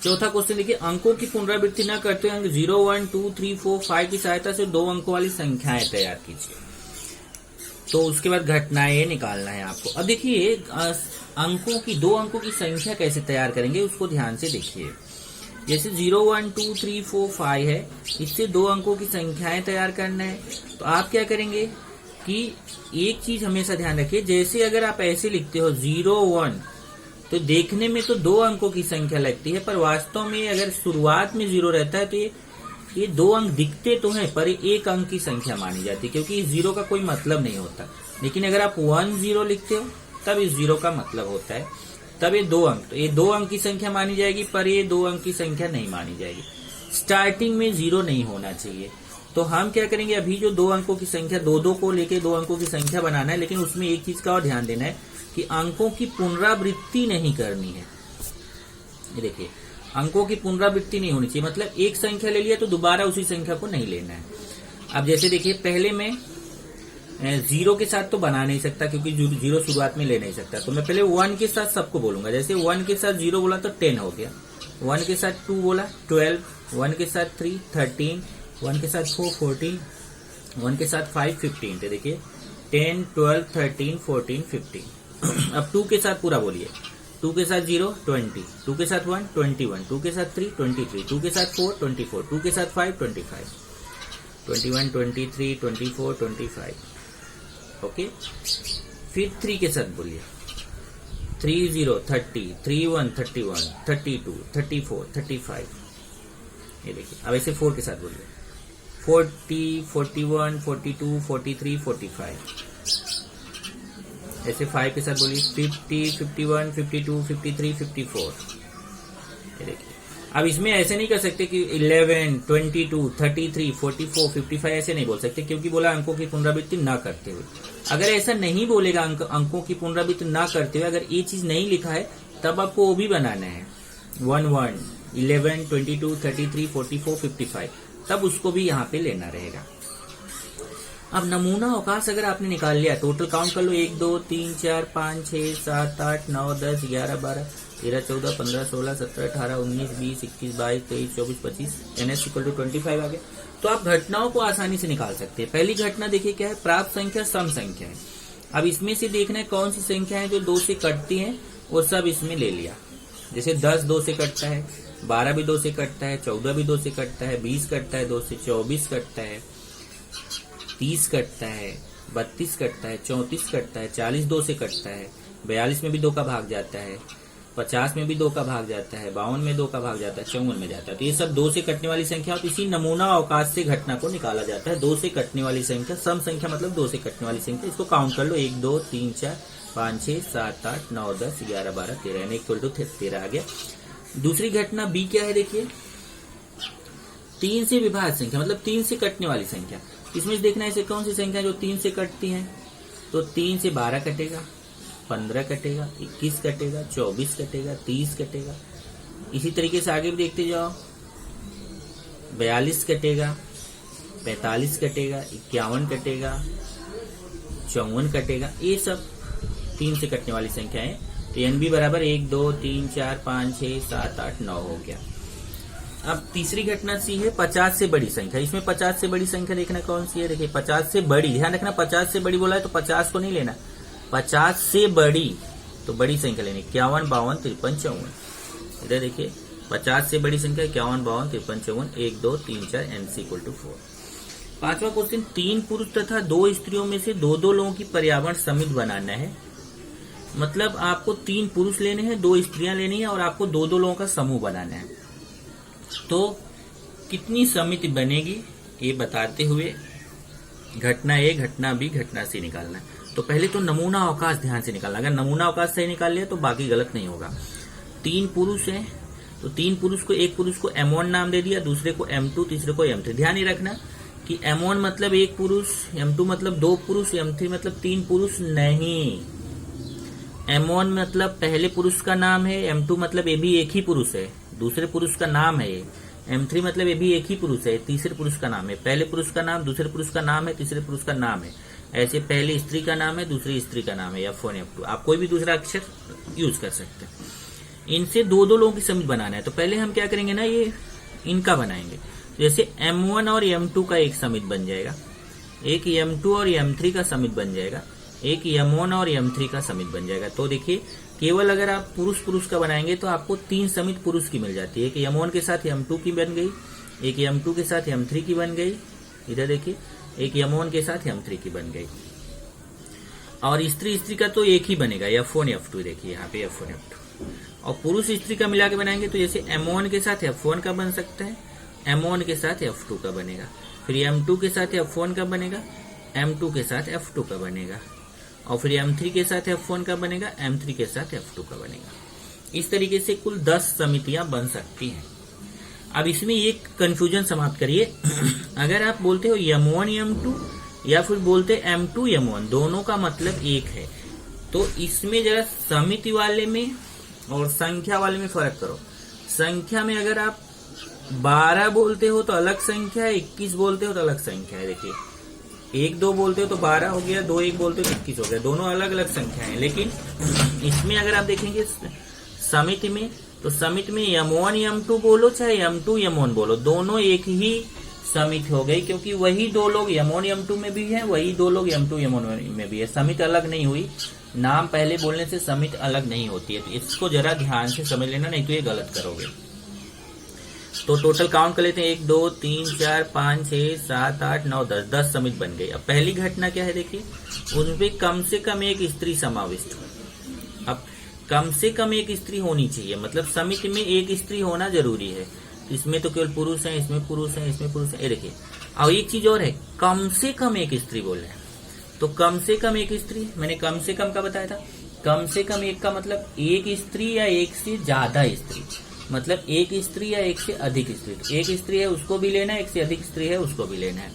चौथा क्वेश्चन देखिए, अंकों की पुनरावृत्ति न करते अंक 0, 1, 2, 3, 4, 5 की सहायता से 2 अंकों वाली संख्याएं तैयार कीजिए। तो उसके बाद घटनाएं निकालना है आपको। अब देखिए अंकों की 2 अंकों की संख्या कैसे तैयार करेंगे उसको ध्यान से देखिए। जैसे 0, 1, 2, 3, 4, 5 है, इससे 2 अंकों की संख्याएं तैयार करना है। तो आप क्या करेंगे कि एक चीज हमेशा ध्यान रखिए, जैसे अगर आप ऐसे लिखते हो 0, 1, तो देखने में तो 2 अंकों की संख्या लगती है, पर वास्तव में अगर शुरुआत में 0 रहता है तो ये 2 अंक दिखते तो हैं पर 1 अंक की संख्या मानी जाती है, क्योंकि इस 0 का कोई मतलब नहीं होता। लेकिन अगर आप 1, 0 लिखते हो तब इस 0 का मतलब होता है, तब ये 2 अंक, तो ये 2 अंक की संख्या मानी जाएगी, पर ये 2 अंक की संख्या नहीं मानी जाएगी। स्टार्टिंग में 0 नहीं होना चाहिए। तो हम क्या करेंगे, अभी जो 2 अंकों की संख्या 2 को लेके 2 अंकों की संख्या बनाना है, लेकिन उसमें एक चीज का और ध्यान देना है कि अंकों की पुनरावृत्ति नहीं करनी है। ये देखिए, अंकों की पुनरावृत्ति नहीं होनी चाहिए, मतलब एक संख्या ले लिया तो दोबारा उसी संख्या को नहीं लेना है। अब जैसे देखिए, पहले में 0 के साथ तो बना नहीं सकता, क्योंकि 0 शुरुआत में ले नहीं सकता, तो मैं पहले 1 के साथ सबको बोलूंगा। जैसे 1 के साथ 0 बोला तो 10 हो गया, 1 के साथ 2 बोला 12, 1 के साथ 3 13, 1 के साथ 4 14, 1 के साथ 5 15। तो देखिए 10 12 13 14 15। अब 2 के साथ पूरा बोलिए, 2 के साथ 0 20, 2 के साथ 1 21, 2 के साथ 3 23, 2 के साथ 4 24, 2 के साथ 5 25, 21 23 24 25। ओके, फिर 3 के साथ बोलिए, 3 0 30, 3 1 31, 32 34 35। ये देखिए, अब ऐसे 4 के साथ बोलिए, 40 41 42 43 45। ऐसे 5 के साथ बोलिए, 50 51 52 53 54। ये देखिए, अब इसमें ऐसे नहीं कर सकते कि 11 22 33 44 55 ऐसे नहीं बोल सकते, क्योंकि बोला अंकों की पुनरावृत्ति ना करते हुए। अगर ऐसा नहीं बोलेगा अंकों की पुनरावृत्ति ना करते हुए, अगर ये चीज नहीं लिखा है, तब आपको वो भी बनाना है 1 1 11 22 33 44 55, तब उसको भी यहाँ पे लेना रहेगा। अब नमूना अवकाश अगर आपने निकाल लिया, टोटल काउंट कर लो, 1 2 3 4 5 6 7 8 9 10 11 12 13 14 15 16 17 18 19 20 21 22 23 24 25, NS इक्वल टू 25 आ गया। तो आप घटनाओं को आसानी से निकाल सकते हैं। पहली घटना देखिए क्या है, प्राप्त संख्या सम संख्या है। अब इसमें से देखना है कौन सी संख्या है जो 2 से कटती है, वो सब इसमें ले लिया। जैसे 10 2 से कटता है, 12 भी 2 से कटता है, 14 भी 2 से कटता है, 20 कटता है 2 से, 24 कटता है, 30 कटता है, 32 कटता है, 34 कटता है, 40 2 से कटता है, 42 में भी 2 का भाग जाता है, 50 में भी 2 का भाग जाता है, 52 में 2 का भाग जाता है, 54 में जाता है। तो ये सब 2 से कटने वाली संख्या, और इसी नमूना अवकाश से घटना को निकाला जाता है। 2 से कटने वाली संख्या सम संख्या, मतलब 2 से कटने वाली संख्या। इसको काउंट कर लो, 1 2 3 4 5 6 7 8 9 10 11 12 13, इक्वल टू 13 आ गया। दूसरी घटना बी क्या है, देखिए 3 से विभाज्य संख्या, मतलब 3 से कटने वाली संख्या। इसमें देखना है ऐसे कौन सी संख्या जो 3 से कटती है। तो 3 से 12 कटेगा, 15 कटेगा, 21 कटेगा, 24 कटेगा, 30 कटेगा। इसी तरीके से आगे भी देखते जाओ, 42 कटेगा, 45 कटेगा, 51 कटेगा, 54 कटेगा। ये सब 3 से कटने वाली संख्या है। तो NB बराबर 1 2 3 4 5 6 7 8 9 हो गया। अब तीसरी घटना सी है 50 से बड़ी संख्या। इसमें 50 से बड़ी संख्या देखना कौन सी है, देखिए 50 से बड़ी, ध्यान रखना 50 से बड़ी बोला है तो 50 को नहीं लेना, 50 से बड़ी तो बड़ी संख्या लेनी, 51 52 53 54। इधर देखिए 50 से बड़ी संख्या 51 52 53 54, 1 2 3 4, NC इक्वल टू 4। पांचवा क्वेश्चन, 3 पुरुष तथा 2 स्त्रियों में से 2 लोगों की पर्यावरण समिति बनाना है। मतलब आपको 3 पुरुष लेने हैं, 2 स्त्रियां लेनी है, और आपको 2 लोगों का समूह बनाना है। तो कितनी समिति बनेगी ये बताते हुए घटना ए, घटना बी, घटना सी निकालना है। तो पहले तो नमूना अवकाश ध्यान से निकालना। अगर नमूना अवकाश सही निकाल लिया तो बाकी गलत नहीं होगा। 3 पुरुष हैं, तो 3 पुरुष को, एक पुरुष को M1 नाम दे दिया, दूसरे को M2, तीसरे को M3। ध्यान ही रखना कि M1 मतलब 1 पुरुष, M2 मतलब 2 पुरुष, M3 मतलब 3 पुरुष नहीं। M1 मतलब पहले पुरुष का नाम है, M2 मतलब ये भी एक ही पुरुष है, दूसरे पुरुष का नाम है ये। M3 मतलब ये भी एक ही पुरुष है, तीसरे पुरुष का नाम है। पहले पुरुष का नाम, दूसरे पुरुष का नाम है, तीसरे पुरुष का नाम है। ऐसे पहले स्त्री का नाम है, दूसरी स्त्री का नाम है, F1 F2। आप कोई भी दूसरा अक्षर यूज कर सकते हैं। इनसे दो दो लोगों की समिति बनाना है। तो पहले हम क्या करेंगे ना, ये इनका बनाएंगे। जैसे M1 और M2 का एक समिति बन जाएगा, एक M2 और M3 का समिति बन जाएगा, एक M1 और M3 का समिति बन जाएगा। तो देखिए केवल अगर आप पुरुष पुरुष का बनाएंगे तो आपको 3 समिति पुरुष की मिल जाती है। एक M1 के साथ M2 की बन गई, एक M2 के साथ M3 की बन गई, इधर देखिए एक M1 के साथ M3 की बन गई। और स्त्री स्त्री का तो एक ही बनेगा, F1 F2, देखिए यहाँ पे F1 F2। और पुरुष स्त्री का मिला के बनाएंगे तो जैसे M1 के साथ F1 का बन सकता है, M1 के साथ F2 का बनेगा, फिर M2 के साथ F1 का बनेगा, M2 के साथ F2 का बनेगा, और फिर M3 के साथ F1 का बनेगा, M3 के साथ F2 का बनेगा। इस तरीके से कुल 10 समितियां बन सकती हैं। अब इसमें एक कंफ्यूजन समाप्त करिए। अगर आप बोलते हो M1 M2 या फिर बोलते M2 M1, दोनों का मतलब एक है, तो इसमें जरा समिति वाले में और संख्या वाले में फर्क करो। संख्या में अगर आप 12 बोलते हो तो अलग संख्या है, 21 बोलते हो तो अलग संख्या है। देखिए 1 2 बोलते हो तो 12 हो गया, 2 1 बोलते हो तो 21 हो गया, दोनों अलग अलग संख्या है। लेकिन इसमें अगर आप देखेंगे समिति में, तो समिति में M1 M2 बोलो चाहे M2 M1 बोलो, दोनों एक ही समिति हो गई, क्योंकि वही दो लोग M1 M2 में भी है, वही दो लोग M2 M1 में भी है। समिति अलग नहीं हुई, नाम पहले बोलने से समिति अलग नहीं होती है। तो इसको जरा ध्यान से समझ लेना, नहीं तो ये गलत करोगे। तो टोटल काउंट कर लेते हैं, 1 2 3 4 5 6 7 8 9 10, 10 समिति बन गई। अब पहली घटना क्या है, देखिए उसमें कम से कम एक स्त्री समाविष्ट हो। अब कम से कम एक स्त्री होनी चाहिए, मतलब समिति में एक स्त्री होना जरूरी है। इसमें तो केवल पुरुष है, इसमें पुरुष है, इसमें पुरुष है। ये देखिए, अब एक चीज और है, कम से कम एक स्त्री बोल रहे हैं। तो कम से कम एक स्त्री, मैंने कम से कम का बताया था। कम से कम एक का मतलब एक स्त्री या एक से ज्यादा स्त्री, मतलब एक स्त्री या एक से अधिक स्त्री। एक स्त्री है उसको भी लेना है, एक से अधिक स्त्री है उसको भी लेना है।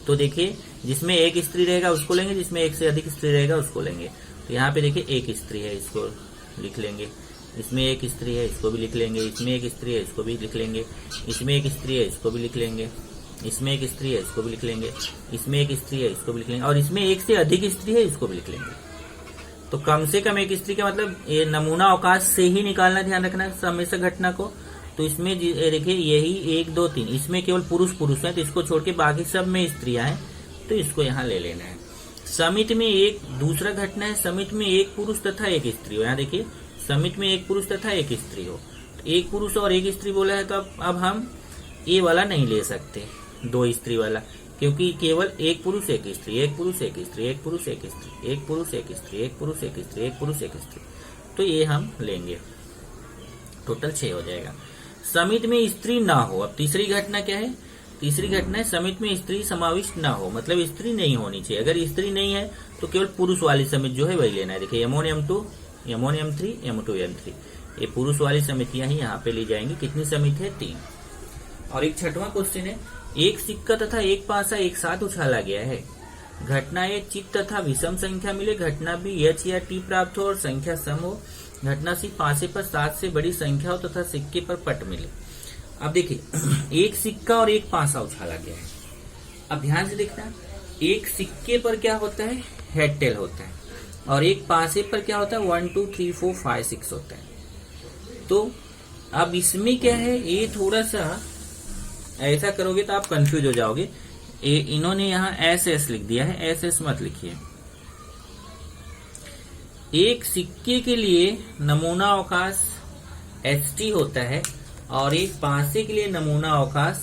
तो देखिए जिसमें एक स्त्री रहेगा उसको लेंगे, जिसमें एक से अधिक स्त्री रहेगा उसको लेंगे। तो यहाँ पे देखिए एक स्त्री है, इसको लिख लेंगे, इसमें एक स्त्री है इसको भी लिख लेंगे, इसमें एक स्त्री है इसको भी लिख लेंगे, इसमें एक स्त्री है इसको भी लिख लेंगे, इसमें एक स्त्री है इसको भी लिख लेंगे, इसमें एक स्त्री है इसको भी लिख लेंगे, और इसमें एक से अधिक स्त्री है इसको भी लिख लेंगे। तो कम से कम एक स्त्री का मतलब ये नमूना अवकाश से ही निकालना, ध्यान रखना हमेशा घटना को। तो इसमें देखिए यही 1 2 3, इसमें केवल पुरुष पुरुष है, तो इसको छोड़ के बाकी सब में स्त्रियां हैं, तो इसको यहाँ ले लेना है। समिति में एक दूसरा घटना है, समिति में एक पुरुष तथा एक स्त्री हो। यहाँ देखिए समिति में एक पुरुष तथा एक स्त्री हो, तो एक पुरुष और एक स्त्री बोला है, तो अब हम ये वाला नहीं ले सकते, 2 स्त्री वाला, क्योंकि केवल एक पुरुष एक स्त्री, एक पुरुष एक स्त्री, एक पुरुष एक स्त्री, एक पुरुष एक स्त्री, एक पुरुष एक स्त्री, एक पुरुष एक स्त्री, तो ये हम लेंगे। टोटल 6 हो जाएगा। समिति में स्त्री ना हो। अब तीसरी घटना क्या है, तीसरी घटना है समिति में स्त्री समाविष्ट ना हो, मतलब स्त्री नहीं होनी चाहिए। अगर स्त्री नहीं है तो केवल पुरुष वाली समिति जो है वही लेना है। देखिए M1 M2 M1 M3 M2 M3, ये पुरुष वाली समितियां ही यहाँ पे ली जाएंगी। कितनी समिति है, 3। और एक 6वां क्वेश्चन है, एक सिक्का तथा एक पासा एक साथ उछाला गया है। घटना ए चित तथा विषम संख्या मिले, घटना बी H या T प्राप्त हो और संख्या सम हो, घटना सी पासे पर 7 से बड़ी संख्या हो तथा सिक्के पर पट मिले। अब देखिए एक सिक्का और एक पासा उछाला गया है। अब ध्यान से देखना, एक सिक्के पर क्या होता है, हेड टेल होता है, और एक पासे पर क्या होता है, 1 2 3 4 5 6 होता है। तो अब इसमें क्या है, ये थोड़ा सा ऐसा करोगे तो आप कंफ्यूज हो जाओगे। इन्होंने यहाँ SS लिख दिया है, SS मत लिखिए। एक सिक्के के लिए नमूना अवकाश HT होता है और एक पासे के लिए नमूना अवकाश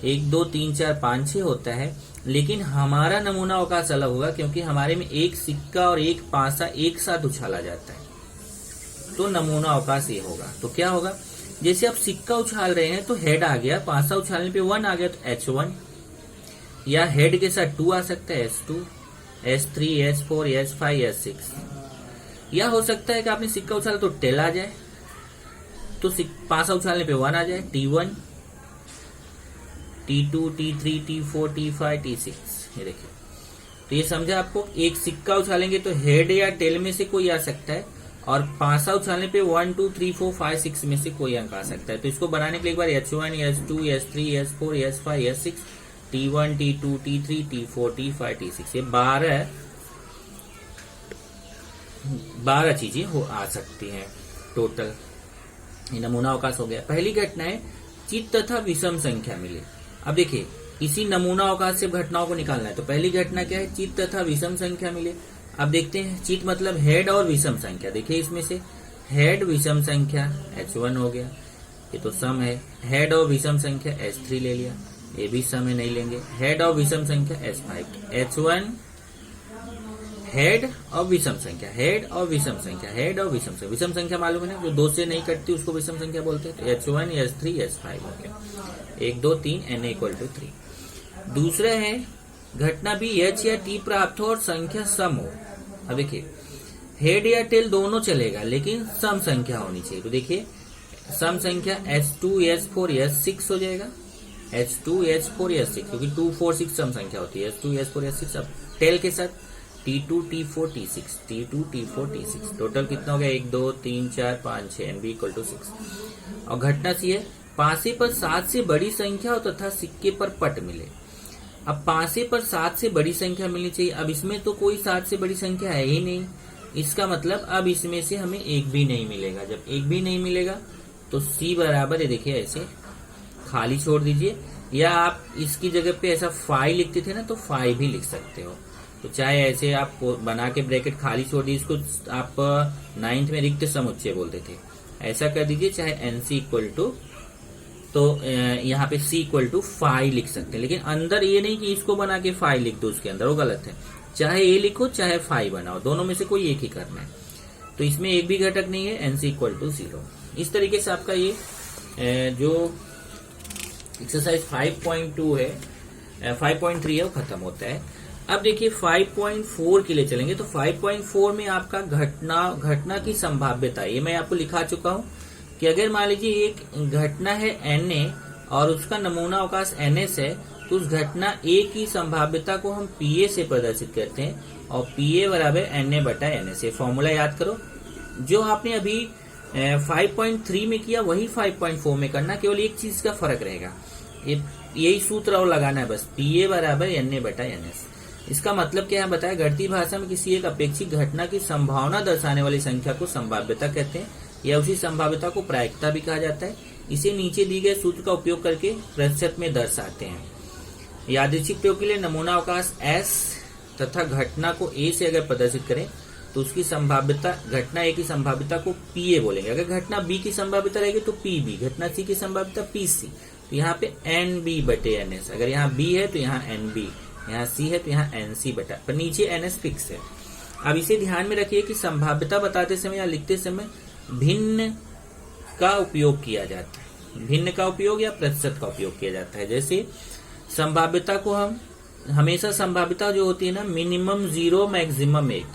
1 2 3 4 5 6 होता है, लेकिन हमारा नमूना अवकाश अलग होगा, क्योंकि हमारे में एक सिक्का और एक पासा एक साथ उछाला जाता है, तो नमूना अवकाश ये होगा। तो क्या होगा, जैसे आप सिक्का उछाल रहे हैं तो हेड आ गया, पासा उछालने पे 1 आ गया तो H1, या हेड के साथ 2 आ सकता है, S2 S3 S4 S5 S6, या हो सकता है कि आपने सिक्का उछाला तो टेल आ जाए, तो पासा उछालने पे 1 आ जाए, T1 T2 T3 T4 T5 T6। ये देखिए, तो ये समझा आपको, एक सिक्का उछालेंगे तो हेड या टेल में से कोई आ सकता है, और पासा उछालने पे 1 2 3 4 5 6 में से कोई अंक आ सकता है। तो इसको बनाने के लिए एक बार H1 S2 S3 S4 S5 S6 T1 T2 T3 T4 T5 T6, ये 12 चीजें हो आ सकती हैं टोटल। ये नमूना अवकाश हो गया। पहली घटना है चित तथा विषम संख्या मिले। अब देखिए इसी नमूना अवकाश से घटनाओं को निकालना है। तो पहली घटना क्या है, चित तथा विषम संख्या मिले। अब देखते हैं, चित मतलब हेड और विषम संख्या। देखिए इसमें से हेड विषम संख्या H1 हो गया, ये तो सम है। हेड और विषम संख्या H3 ले लिया, ये भी सम है, नहीं लेंगे। हेड और विषम संख्या H5, H1 हेड और विषम संख्या, हेड और विषम संख्या, हेड और विषम संख्या। विषम संख्या मालूम है ना, जो दो से नहीं कटती उसको विषम संख्या बोलते हैं। तो H1 H3 H5 हो गया, 1 2 3 n = 3। दूसरा है घटना भी H या T प्राप्त हो और संख्या सम हो। अब देखिए हेड या टेल दोनों चलेगा लेकिन सम संख्या होनी चाहिए। तो देखिए सम संख्या H2 H4 H6 हो जाएगा, H2 H4 H6, क्योंकि 2 4 6 सम संख्या होती है। H2 H4 H6 अब टेल के साथ T2 T4 T6, T2 T4 T6, total कितना हो गया, 1 2 3 4 5 6, NB = 6। और घटना सी है पासे पर 7 से बड़ी संख्या हो तथा सिक्के पर पट मिले। अब पासे पर 7 से बड़ी संख्या मिलनी चाहिए। अब इसमें तो कोई 7 से बड़ी संख्या है ही नहीं, इसका मतलब अब इसमें से हमें एक भी नहीं मिलेगा। जब एक भी नहीं मिलेगा तो C बराबर है, देखिए ऐसे खाली छोड़ दीजिए, या आप इसकी जगह पे ऐसा 5 लिखते थे ना, तो 5 भी लिख सकते हो। तो चाहे ऐसे आप बना के ब्रैकेट खाली छोड़ दीजिए, इसको आप 9th में रिक्त समुच्चय बोलते थे, ऐसा कर दीजिए। चाहे NC = तो यहाँ पे C = 5 लिख सकते हैं, लेकिन अंदर ये नहीं कि इसको बना के 5 लिख दो उसके अंदर, वो गलत है। चाहे A लिखो चाहे 5 बनाओ, दोनों में से कोई एक ही करना है। तो इसमें एक भी घटक नहीं है, NC = 0। इस तरीके से आपका ये जो एक्सरसाइज 5.2 है, 5.3 है, वो खत्म होता है। अब देखिए 5.4 के लिए चलेंगे। तो 5.4 में आपका घटना की संभाव्यता, ये मैं आपको लिखा चुका हूं कि अगर मान लीजिए एक घटना है Na और उसका नमूना अवकाश Ns है, तो उस घटना A की संभाव्यता को हम PA से प्रदर्शित करते हैं, और PA = Na/Ns। ये फॉर्मूला याद करो, जो आपने अभी 5.3 में किया वही 5.4 में करना, केवल एक चीज का फर्क रहेगा, यही सूत्र और लगाना है बस, PA = Na/Ns। इसका मतलब क्या है बताया, गणितीय भाषा में किसी एक अपेक्षित घटना की संभावना दर्शाने वाली संख्या को संभाव्यता कहते हैं, या उसी संभाव्यता को प्रायिकता भी कहा जाता है। इसे नीचे दिए गए सूत्र का उपयोग करके प्रतिशत में दर्शाते हैं। यादृच्छिक प्रयोग के लिए नमूना अवकाश S तथा घटना को A से अगर प्रदर्शित करें तो उसकी संभाव्यता, घटना A की संभाव्यता को PA बोलेंगे। अगर घटना B की संभाव्यता रहेगी तो PB, घटना C की संभाव्यता PC। तो यहाँ पे NB/NS, अगर यहाँ B है तो यहाँ NB, यहाँ C है तो यहाँ NC बटा, पर नीचे NS फिक्स है। अब इसे ध्यान में रखिए कि संभाव्यता बताते समय या लिखते समय भिन्न का उपयोग किया जाता है, भिन्न का उपयोग या प्रतिशत का उपयोग किया जाता है। जैसे संभाव्यता को हम हमेशा, संभाव्यता जो होती है ना, मिनिमम 0 मैक्सिमम 1,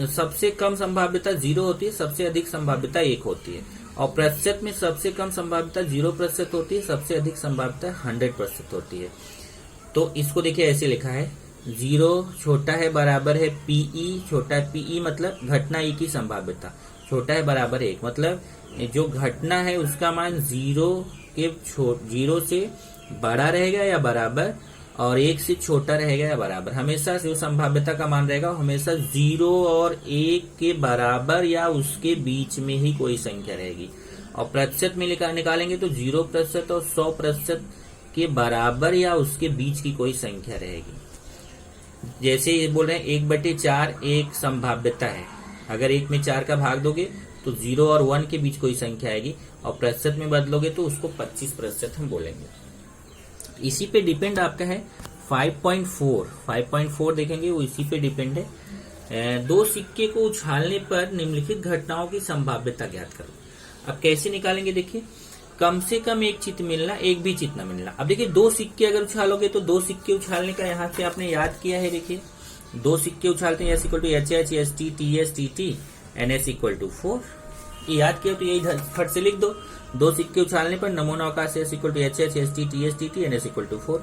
सबसे कम संभाव्यता 0 होती है, सबसे अधिक संभाव्यता 1 होती है। और प्रतिशत में सबसे कम संभाव्यता 0% होती है, सबसे अधिक संभाव्यता 100% होती है। तो इसको देखिए ऐसे लिखा है, 0 छोटा है बराबर है PE, छोटा है PE मतलब घटना E की संभाव्यता, छोटा है बराबर 1 मतलब जो घटना है उसका मान 0 से बड़ा रहेगा या बराबर, और 1 से छोटा रहेगा या बराबर। हमेशा जो संभाव्यता का मान रहेगा हमेशा 0 और 1 के बराबर या उसके बीच में ही कोई संख्या रहेगी। और प्रतिशत में निकालेंगे तो 0% और 100% के बराबर या उसके बीच की कोई संख्या रहेगी। जैसे ये बोल रहे हैं 1/4 एक संभाव्यता है, अगर 1 में 4 का भाग दोगे तो 0 और 1 के बीच कोई संख्या आएगी, और प्रतिशत में बदलोगे तो उसको 25% हम बोलेंगे। इसी पे डिपेंड आपका है 5.4 देखेंगे, वो इसी पे डिपेंड है। 2 सिक्के को उछालने पर निम्नलिखित घटनाओं की संभाव्यता ज्ञात करो। अब कैसे निकालेंगे, देखिए कम से कम एक चित्त मिलना, एक भी चित्त न मिलना। अब देखिए 2 सिक्के अगर उछालोगे तो 2 सिक्के उछालने का यहाँ से आपने याद किया है। देखिए 2 सिक्के उछालते हैं, S = HH ST TS TT NS = 4, याद किया तो यही फट से लिख दो। 2 सिक्के उछालने पर नमूना अवकाश S = HH ST TS TT NS = 4।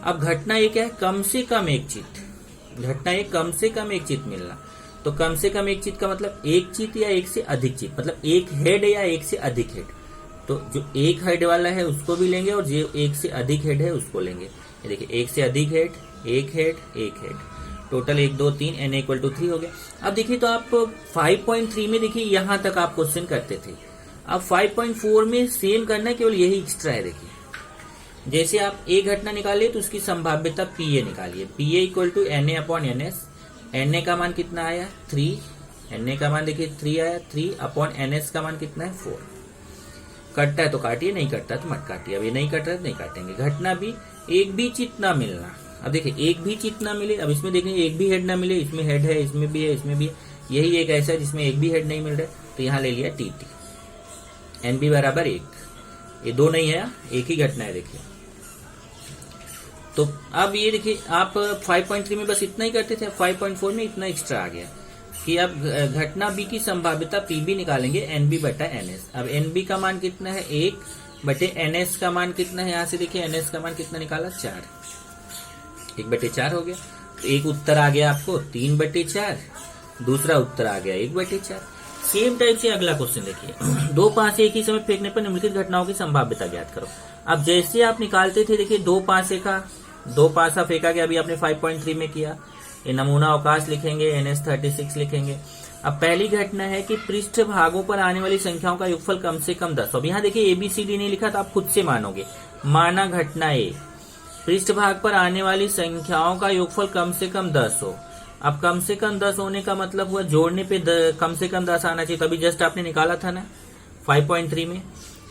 अब घटना ये क्या है, कम से कम एक चित्त, घटना ये कम से कम एक चित्त मिलना। तो कम से कम एक चित्त का मतलब एक चित्त या एक से अधिक चित्त, मतलब एक हेड या एक से अधिक हेड। तो जो एक हेड वाला है उसको भी लेंगे, और जो एक से अधिक हेड है उसको लेंगे। ये देखिए एक से अधिक हेड, एक हेड, एक हेड, टोटल 1 2 3 n = 3 हो गया। अब देखिए तो आप 5.3 में देखिए यहां तक आप क्वेश्चन करते थे। अब 5.4 में सेम करना है, केवल यही एक्स्ट्रा है। देखिए जैसे आप ए घटना निकालिए तो उसकी संभाव्यता पी ए निकालिए। P A equal to N A upon N S. N A का मान कितना आया 3, एन ए का मान देखिए 3 आया, 3 अपॉन एन एस का मान कितना है 4। कटता है तो काटिए, नहीं कटता है तो मत काटिए। अब ये नहीं कट रहा है तो नहीं काटेंगे। घटना भी एक भी चित ना मिलना। अब देखिए एक भी चित ना मिले, अब इसमें देखेंगे एक भी हेड ना मिले, इसमें हेड है, इसमें भी है, इसमें भी है, यही एक ऐसा है जिसमें एक भी हेड नहीं मिल रहा है, तो यहाँ ले लिया टी टी। एन बी बराबर 1, ये 2 नहीं है, एक ही घटना है। देखिए तो अब ये देखिए आप 5.3 में बस इतना ही करते थे, 5.4 में इतना एक्स्ट्रा आ गया कि अब घटना बी की संभाव्यता पी बी निकालेंगे एन बी बटा एन एस। अब एन बी का मान कितना है 1 बटे एन एस का मान कितना है, यहां से देखिए एन एस का मान कितना निकाला 4, 1/4 हो गया। तो एक उत्तर आ गया आपको 3/4, दूसरा उत्तर आ गया 1/4। सेम टाइप से अगला क्वेश्चन देखिए, 2 पासे एक ही समय फेंकने पर निम्नलिखित घटनाओं की संभाव्यता ज्ञात करो। अब जैसे आप निकालते थे, देखिए 2 पासा फेंका गया, अभी आपने 5.3 में किया। ये नमूना अवकाश लिखेंगे, NS36 लिखेंगे। अब पहली घटना है कि पृष्ठ भागों पर आने वाली संख्याओं का योगफल कम से कम 10। अब यहाँ देखिए ABCD नहीं लिखा तो आप खुद से मानोगे। माना घटना ए, पृष्ठ भाग पर आने वाली संख्याओं का योगफल कम से कम 10 हो। अब कम से कम 10 होने का मतलब हुआ जोड़ने पे कम से कम 10 आना चाहिए। तभी जस्ट आपने निकाला था ना 5.3 में,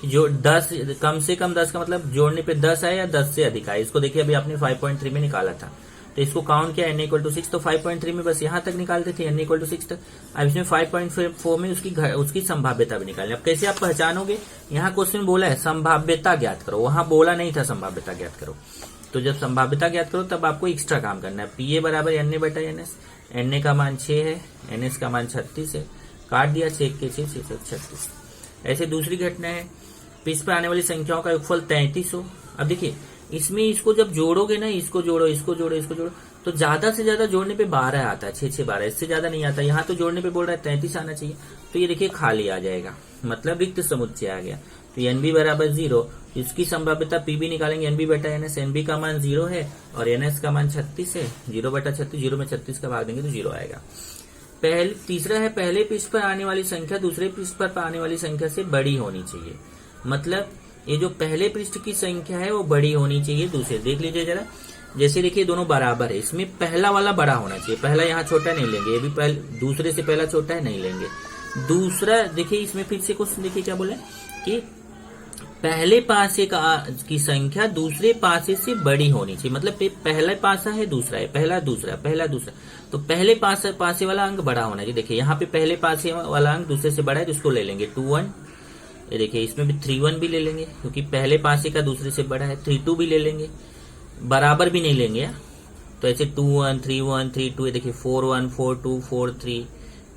जो 10 कम से कम 10 का मतलब जोड़ने पे 10 आए या 10 से अधिक आए। इसको देखिए अभी आपने 5.3 में निकाला था, तो इसको काउंट किया n इक्वल टू 6, तो 5.3 में बस यहां तक निकालते थे n इक्वल टू 6 तक। अब इसमें 5.4 में उसकी संभाव्यता भी निकालनी। अब कैसे आप पहचानोगे, यहाँ क्वेश्चन बोला है संभाव्यता ज्ञात करो, वहां बोला नहीं था संभाव्यता ज्ञात करो। तो जब संभाव्यता ज्ञात करो तब आपको एक्स्ट्रा काम करना है। पी ए बराबर एन ए बटा एन एस। एन ए का मान 6 है, एन एस का मान 36 है, काट दिया 6 के 6 36। ऐसे दूसरी घटना है, पृष्ठ पर आने वाली संख्याओं का योगफल 33 हो। अब देखिए इसमें इसको जब जोड़ोगे ना, इसको जोड़ो, इसको जोड़ो, इसको जोड़ो, तो ज्यादा से ज्यादा जोड़ने पे 12 आता है, 6 12, इससे ज्यादा नहीं आता। यहाँ तो जोड़ने पे बोल रहा है 33 आना चाहिए, तो ये देखिए खाली आ जाएगा, मतलब रिक्त समुच्चय आ गया। तो एन बी बराबर 0, इसकी संभाव्यता पी बी निकालेंगे एन बी बटा एन एस। एन बी का मान 0 है और एन एस का मान 36 है, 0/36, 0 में 36 का भाग देंगे तो 0 आएगा। तीसरा है पहले पृष्ठ पर आने वाली संख्या दूसरे पृष्ठ पर आने वाली संख्या से बड़ी होनी चाहिए। मतलब ये जो पहले पृष्ठ की संख्या है वो बड़ी होनी चाहिए दूसरे। देख लीजिए जरा, जैसे देखिए दोनों बराबर है, इसमें पहला वाला बड़ा होना चाहिए, पहला यहाँ छोटा नहीं लेंगे, ये भी दूसरे से पहला छोटा है, नहीं लेंगे। दूसरा देखिए इसमें फिर से कुछ देखिए क्या बोला कि पहले पासे की संख्या दूसरे पासे से बड़ी होनी चाहिए। मतलब पहला पासा है, दूसरा है, पहला दूसरा, पहला दूसरा, तो पहले पासे वाला अंक बड़ा होना चाहिए। देखिए यहाँ पे पहले पासे वाला अंक दूसरे से बड़ा है तो इसको ले लेंगे 2 1। ये देखिए इसमें भी 3 1 भी ले लेंगे क्योंकि पहले पासे का दूसरे से बड़ा है। 3 2 भी ले लेंगे, बराबर भी नहीं लेंगे, तो ऐसे 2 1 3 1 3 2। ये देखिए 4 1 4 2 4 3,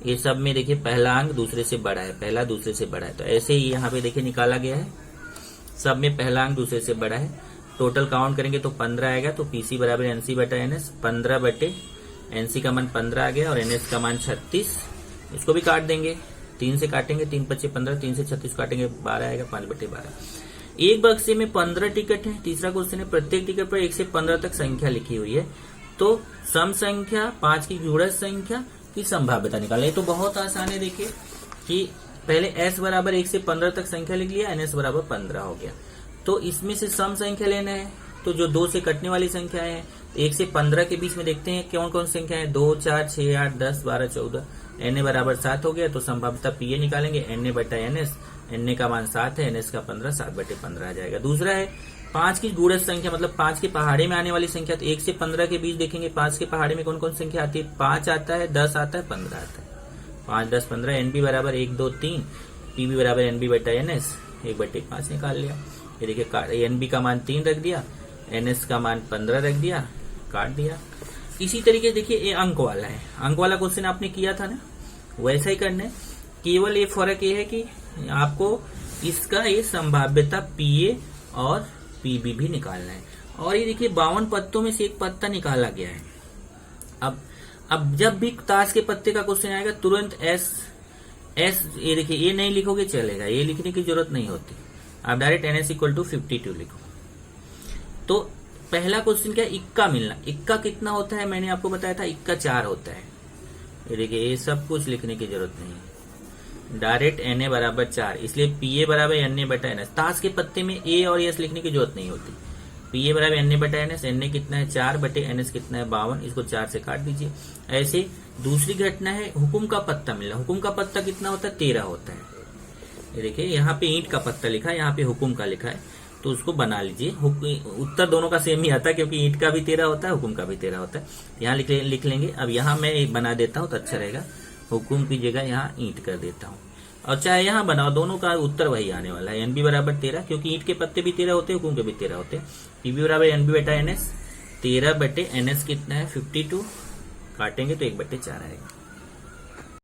ये सब में देखिए पहला अंक दूसरे से बड़ा है, पहला दूसरे से बड़ा है। तो ऐसे ही यहाँ पे देखिए निकाला गया है, सब में पहला अंक दूसरे से बड़ा है। टोटल काउंट करेंगे तो 15 आएगा। तो पीसी बराबर एनसी बटा एनएस, 15 बटे एनसी का मान 15 आ गया और एनएस का मान 36। इसको भी काट देंगे, 3 से काटेंगे, 3 5 15, 3 से 36 काटेंगे 12 आएगा, 5/12। एक बक्से में 15 टिकट है। तीसरा क्वेश्चन है प्रत्येक टिकट पर 1 से 15 तक संख्या लिखी हुई है, तो सम संख्या 5 की गुणज संख्या की संभाव्यता निकाले। तो बहुत आसान है, देखिए कि पहले s बराबर 1 से 15 तक संख्या लिख लिया, ns बराबर 15 हो गया। तो इसमें से सम संख्या लेना है, तो जो 2 से कटने वाली संख्या है 1 से 15 के बीच में देखते हैं कौन कौन संख्या है, 2 4 6 8 10 12 14। na बराबर 7 हो गया, तो संभाव्यता पीए निकालेंगे, na बटा एनएस। na का मान 7 है, ns का 15, 7/15 आ जाएगा। दूसरा है 5 की गुणज संख्या, मतलब 5 के पहाड़े में आने वाली संख्या। तो 1 से 15 के बीच देखेंगे 5 के पहाड़े में कौन कौन संख्या आती है, 5 आता है, 10 आता है, 15 आता है। 5 10 15। एनबी बराबर 1 2 3, पीबी बराबर एनबी बटा एनएस, 1/5 निकाल लिया। ये देखिए एनबी का मान 3 रख दिया, एनएस का मान 15 रख दिया, काट दिया। इसी तरीके से देखिए ये अंक वाला है, अंक वाला क्वेश्चन आपने किया था ना, वैसा ही करना है। केवल ये फर्क ये है कि आपको इसका ये संभाव्यता पीए और पीबी भी निकालना है। और ये देखिए 52 पत्तों में से एक पत्ता निकाला गया है। अब जब भी ताश के पत्ते का क्वेश्चन आएगा तुरंत एस, ये देखिए ये नहीं लिखोगे चलेगा, ये लिखने की जरूरत नहीं होती, आप डायरेक्ट एनएस इक्वल टू 52 लिखो। तो पहला क्वेश्चन क्या है, इक्का मिलना। इक्का कितना होता है, मैंने आपको बताया था, इक्का 4 होता है। ये देखिए ये सब कुछ लिखने की जरूरत नहीं है, डायरेक्ट एन ए बराबर 4, इसलिए पी ए बराबर एन ए बटा एन एस। ताश के पत्ते में ए और एस लिखने की जरूरत नहीं होती। पी ए बराबर एन ए बटा एन एस कितना है 4 बटे एन एस कितना है 52, इसको 4 से काट दीजिए। ऐसे दूसरी घटना है, हुकुम का पत्ता मिला। हुकुम का पत्ता कितना होता है 13 होता है। ये देखिए यहाँ पे ईंट का पत्ता लिखा है, यहाँ पे हुकुम का लिखा है, तो उसको बना लीजिए। उत्तर दोनों का सेम ही आता है क्योंकि ईंट का भी 13 होता है, हुकुम का भी 13 होता है। यहाँ लिख लेंगे। अब यहाँ मैं एक बना देता हूँ तो अच्छा रहेगा, हुकुम की जगह यहाँ ईंट कर देता हूँ, और चाहे यहाँ बनाओ, दोनों का उत्तर वही आने वाला है। एन बी बराबर 13, क्योंकि ईंट के पत्ते भी 13 होते हैं, हुकुम के भी 13 होते हैं। पी बी बराबर एन बी बटा एन एस, 13 बटे एन एस कितना है 52, काटेंगे तो 1/4 आएगा।